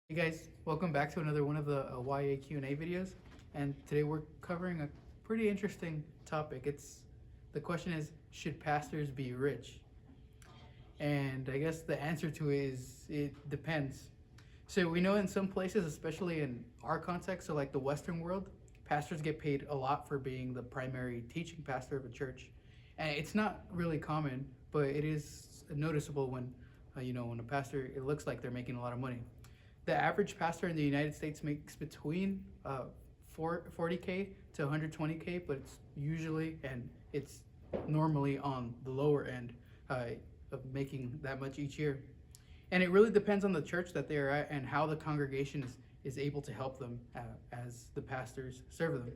Hey guys, welcome back to another one of the YA Q&A videos. And today we're covering a pretty interesting topic. The question is, should pastors be rich? And I guess the answer to it is it depends. So we know in some places, especially in our context, so like the Western world, pastors get paid a lot for being the primary teaching pastor of a church. And it's not really common, but it is noticeable when, when a pastor, it looks like they're making a lot of money. The average pastor in the United States makes between 40K to 120K, but it's normally on the lower end of making that much each year. And it really depends on the church that they're at and how the congregation is able to help them as the pastors serve them.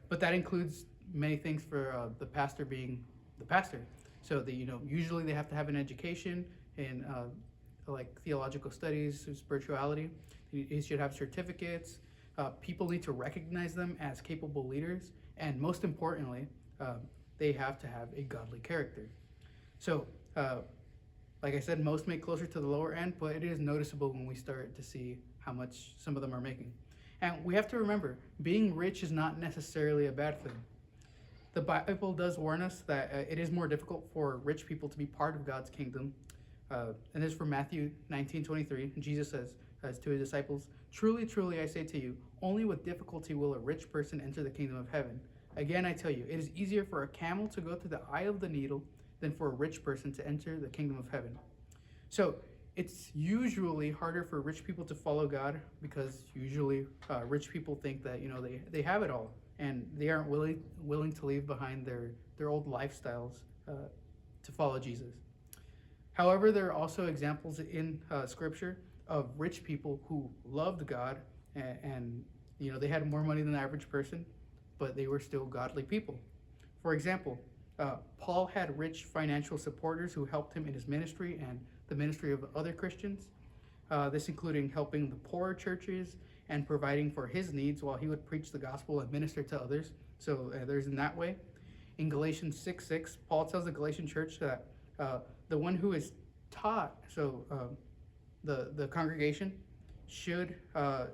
But that includes many things for the pastor being the pastor. So usually they have to have an education in like theological studies, spirituality. He should have certificates. People need to recognize them as capable leaders, and most importantly, they have to have a godly character. So, like I said, most make closer to the lower end, but it is noticeable when we start to see how much some of them are making. And we have to remember, being rich is not necessarily a bad thing. The Bible does warn us that it is more difficult for rich people to be part of God's kingdom. And this is from Matthew 19:23. Jesus says to his disciples, "Truly, truly, I say to you, only with difficulty will a rich person enter the kingdom of heaven. Again, I tell you, it is easier for a camel to go through the eye of the needle than for a rich person to enter the kingdom of heaven." So it's usually harder for rich people to follow God because usually rich people think that they have it all and they aren't willing to leave behind their old lifestyles to follow Jesus. However, there are also examples in Scripture of rich people who loved God and they had more money than the average person, but they were still godly people. For example, Paul had rich financial supporters who helped him in his ministry and the ministry of other Christians. This including helping the poorer churches and providing for his needs while he would preach the gospel and minister to others. So there's in that way. In Galatians 6:6, Paul tells the Galatian church that the one who is taught, the congregation should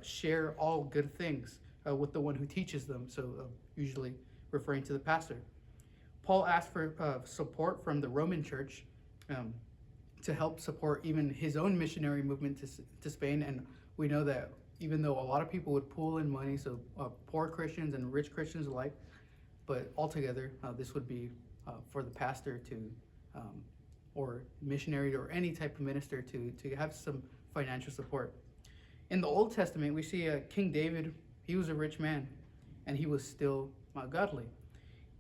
share all good things with the one who teaches them, usually referring to the pastor. Paul asked for support from the Roman church to help support even his own missionary movement to Spain, and we know that even though a lot of people would pool in money, poor Christians and rich Christians alike, but altogether this would be for the pastor to or missionary or any type of minister to have some financial support. In the Old Testament, we see King David. He was a rich man, and he was still godly.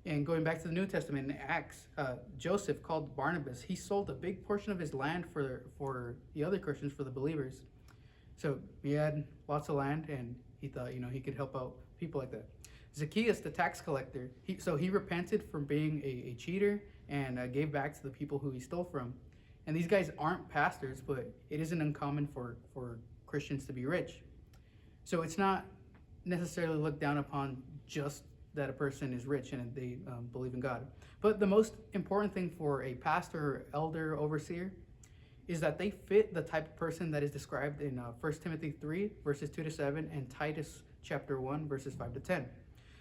And going back to the New Testament in Acts, Joseph, called Barnabas, he sold a big portion of his land for the other Christians, for the believers. So he had lots of land, and he thought he could help out people like that. Zacchaeus, the tax collector, he repented from being a cheater and gave back to the people who he stole from. And these guys aren't pastors, but it isn't uncommon for Christians to be rich. So it's not necessarily looked down upon just that a person is rich and they believe in God. But the most important thing for a pastor or elder overseer is that they fit the type of person that is described in 1 Timothy 3, verses 2-7, and Titus chapter 1, verses 5-10.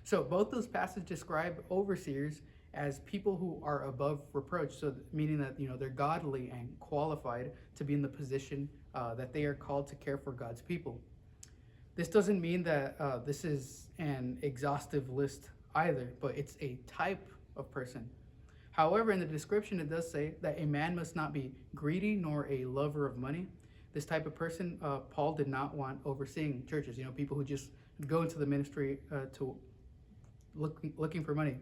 So both those passages describe overseers as people who are above reproach, so meaning that they're godly and qualified to be in the position that they are called to care for God's people. This doesn't mean that this is an exhaustive list either, but it's a type of person. However, in the description, it does say that a man must not be greedy nor a lover of money. This type of person, Paul did not want overseeing churches, people who just go into the ministry to looking for money.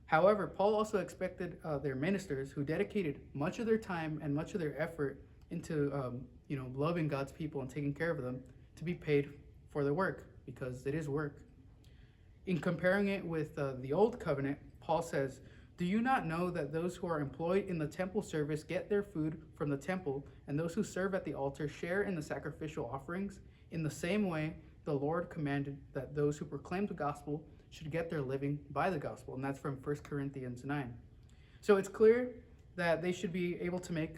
However, Paul also expected their ministers, who dedicated much of their time and much of their effort into loving God's people and taking care of them, to be paid for their work, because it is work. In comparing it with the old covenant, Paul says, "Do you not know that those who are employed in the temple service get their food from the temple, and those who serve at the altar share in the sacrificial offerings? In the same way, the Lord commanded that those who proclaim the gospel should get their living by the gospel." And that's from 1 Corinthians 9. So it's clear that they should be able to make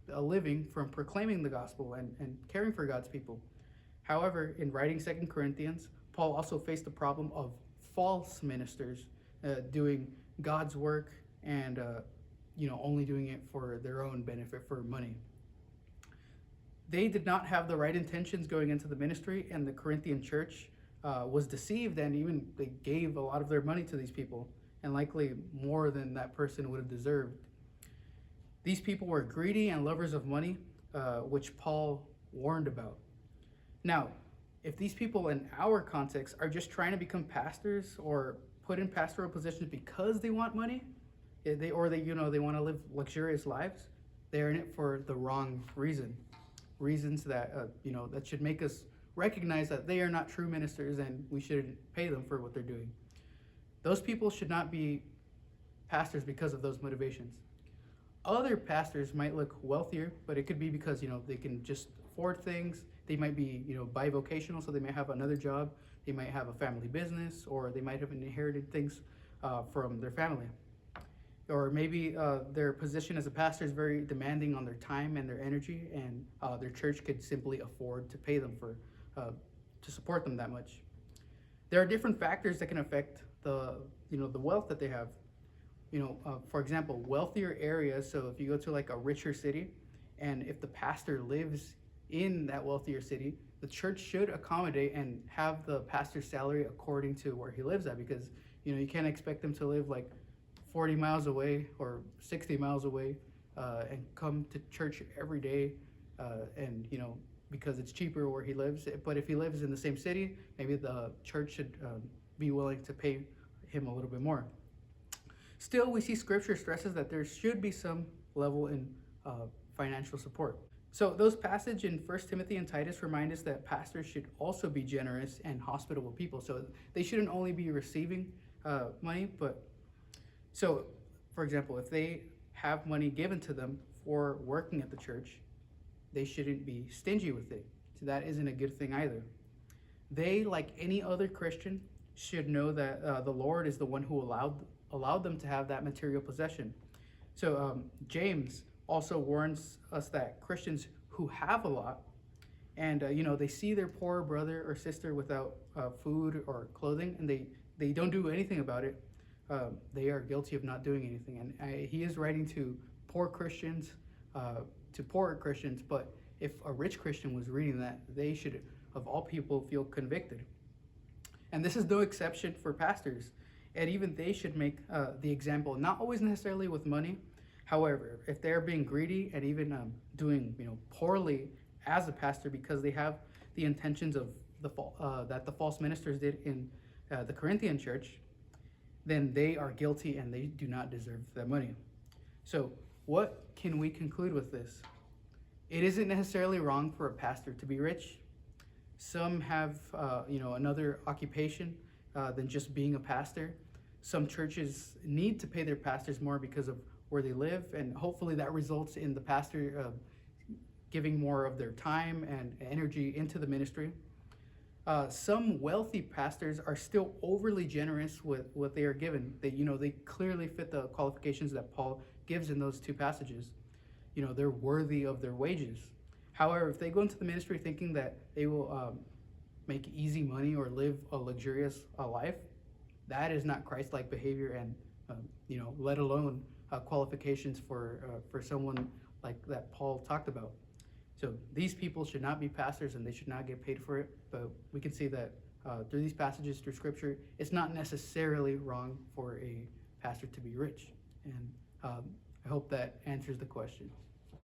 a living from proclaiming the gospel and caring for God's people. However, in writing 2 Corinthians, Paul also faced the problem of false ministers doing God's work and only doing it for their own benefit, for money. They did not have the right intentions going into the ministry, and the Corinthian church was deceived, and even they gave a lot of their money to these people, and likely more than that person would have deserved. These people were greedy and lovers of money, which Paul warned about. Now, if these people in our context are just trying to become pastors or put in pastoral positions because they want money, they want to live luxurious lives, they're in it for the wrong reasons that that should make us recognize that they are not true ministers and we shouldn't pay them for what they're doing. Those people should not be pastors because of those motivations. Other pastors might look wealthier, but it could be because they can just afford things. They might be bivocational, so they might have another job. They might have a family business, or they might have inherited things from their family. Or maybe their position as a pastor is very demanding on their time and their energy, and their church could simply afford to pay them to support them that much. There are different factors that can affect the wealth that they have. For example, wealthier areas. So if you go to like a richer city, and if the pastor lives in that wealthier city, the church should accommodate and have the pastor's salary according to where he lives at, because you can't expect them to live like 40 miles away or 60 miles away and come to church every day and because it's cheaper where he lives. But if he lives in the same city, maybe the church should be willing to pay him a little bit more. Still, we see scripture stresses that there should be some level in financial support. So those passages in 1 Timothy and Titus remind us that pastors should also be generous and hospitable people. So they shouldn't only be receiving money, but so, for example, if they have money given to them for working at the church, they shouldn't be stingy with it. So that isn't a good thing either. They, like any other Christian, should know that the Lord is the one who allowed them to have that material possession. So James also warns us that Christians who have a lot and they see their poor brother or sister without food or clothing, and they don't do anything about it, they are guilty of not doing anything. And he is writing to poor Christians, but if a rich Christian was reading that, they should, of all people, feel convicted. And this is no exception for pastors. And even they should make the example, not always necessarily with money. However, if they're being greedy and even doing poorly as a pastor because they have the intentions of that the false ministers did in the Corinthian church, then they are guilty and they do not deserve that money. So what can we conclude with this? It isn't necessarily wrong for a pastor to be rich. Some have another occupation than just being a pastor. Some churches need to pay their pastors more because of where they live, and hopefully that results in the pastor giving more of their time and energy into the ministry. Some wealthy pastors are still overly generous with what they are given. They clearly fit the qualifications that Paul gives in those two passages. They're worthy of their wages. However, if they go into the ministry thinking that they will make easy money or live a luxurious life, that is not Christ-like behavior, and let alone qualifications for someone like that Paul talked about. So these people should not be pastors and they should not get paid for it. But we can see that through these passages, through scripture, it's not necessarily wrong for a pastor to be rich. And I hope that answers the question.